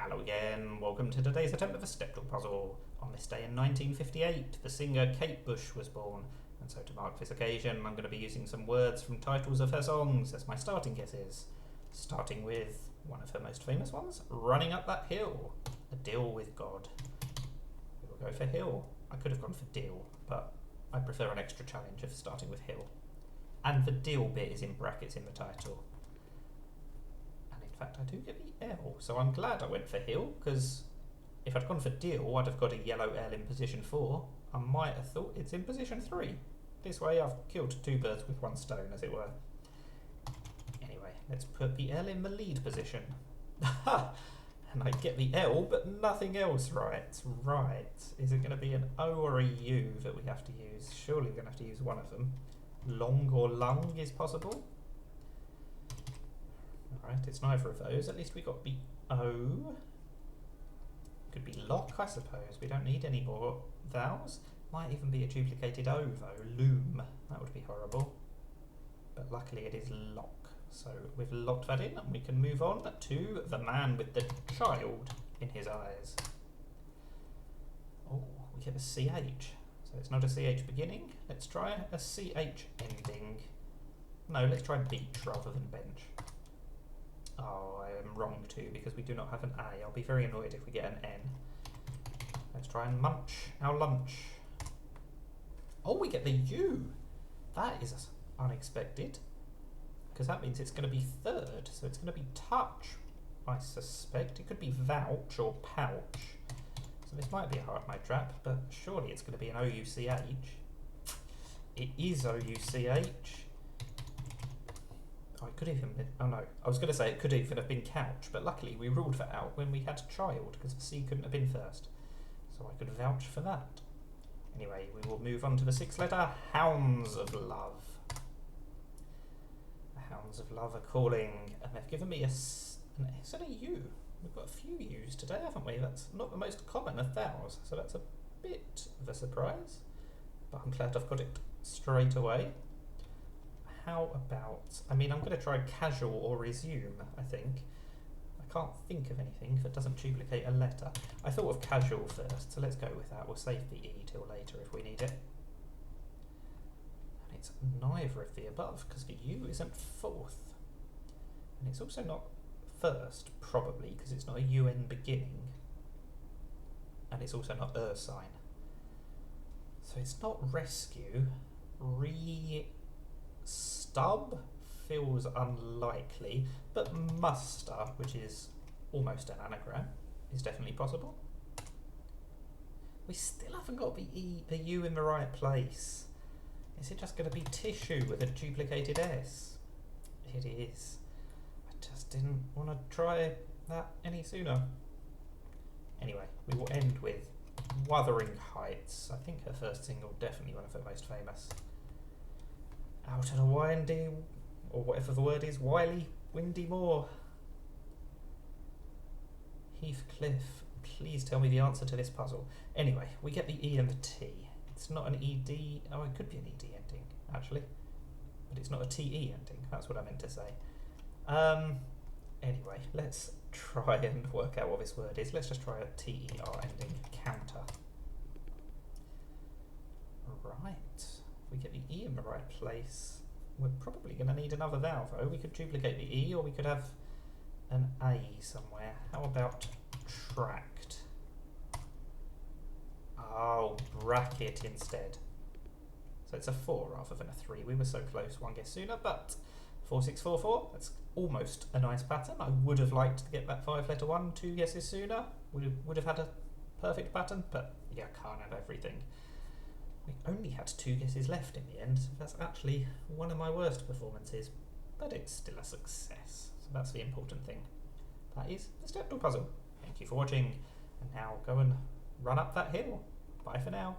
Hello again, welcome to today's attempt of a Stepdle puzzle. On this day in 1958, the singer Kate Bush was born, and so to mark this occasion I'm going to be using some words from titles of her songs as my starting guesses. Starting with one of her most famous ones, Running Up That Hill, A Deal with God. We will go for hill. I could have gone for deal, but I prefer an extra challenge of starting with hill. And the deal bit is in brackets in the title. In fact, I do get the L, so I'm glad I went for hill, because if I'd gone for deal, I'd have got a yellow L in position 4. I might have thought it's in position 3. This way I've killed two birds with one stone, as it were. Anyway, let's put the L in the lead position. And I get the L, but nothing else right. Right. Is it going to be an O or a U that we have to use? Surely we're going to have to use one of them. Long or lung is possible. Alright, it's neither of those. At least we got the O. Could be lock, I suppose. We don't need any more vowels. Might even be a duplicated O, though. Loom. That would be horrible. But luckily it is lock. So we've locked that in, and we can move on to the man with the child in his eyes. Oh, we get a CH. So it's not a CH beginning. Let's try a CH ending. No, let's try beach rather than bench. Oh, I am wrong too, because we do not have an A. I'll be very annoyed if we get an N. Let's try and munch our lunch. Oh, we get the U. That is unexpected, because that means it's going to be third, so it's going to be touch, I suspect. It could be vouch or pouch. So this might be a hard night trap, but surely it's going to be an O-U-C-H. It is O-U-C-H. It could even be, oh no, I was going to say it could even have been couch, but luckily we ruled that out when we had child, because the C couldn't have been first. So I could vouch for that. Anyway, we will move on to the 6th letter, Hounds of Love. The Hounds of Love are calling, and they've given me an S and a U. We've got a few U's today, haven't we? That's not the most common of vowels, so that's a bit of a surprise. But I'm glad I've got it straight away. How about, I'm going to try casual or resume, I think. I can't think of anything that doesn't duplicate a letter. I thought of casual first, so let's go with that. We'll save the E till later if we need it. And it's neither of the above, because the U isn't 4th. And it's also not first, probably, because it's not a UN beginning. And it's also not sign. So it's not rescue. Stub feels unlikely, but muster, which is almost an anagram, is definitely possible. We still haven't got the U in the right place. Is it just going to be tissue with a duplicated S? It is. I just didn't want to try that any sooner. Anyway, we will end with Wuthering Heights. I think her first single, definitely one of her most famous. Out on a windy, or whatever the word is, wily, windy moor. Heathcliff, please tell me the answer to this puzzle. Anyway, we get the E and the T. It's not an ED, oh it could be an ED ending, actually. But it's not a TE ending, that's what I meant to say. Anyway, let's try and work out what this word is. Let's just try a TER ending, counter. Right. We get the E in the right place. We're probably going to need another vowel though. We could duplicate the E, or we could have an A somewhere. How about tract? Oh, bracket instead. So it's a 4 rather than a 3. We were so close, one guess sooner, but 4644, that's almost a nice pattern. I would have liked to get that 5-letter one 2 guesses sooner. We would have had a perfect pattern, but yeah, can't have everything. We only had 2 guesses left in the end, so that's actually one of my worst performances, but it's still a success, so that's the important thing. That is the Stepdle puzzle. Thank you for watching, and now go and run up that hill. Bye for now.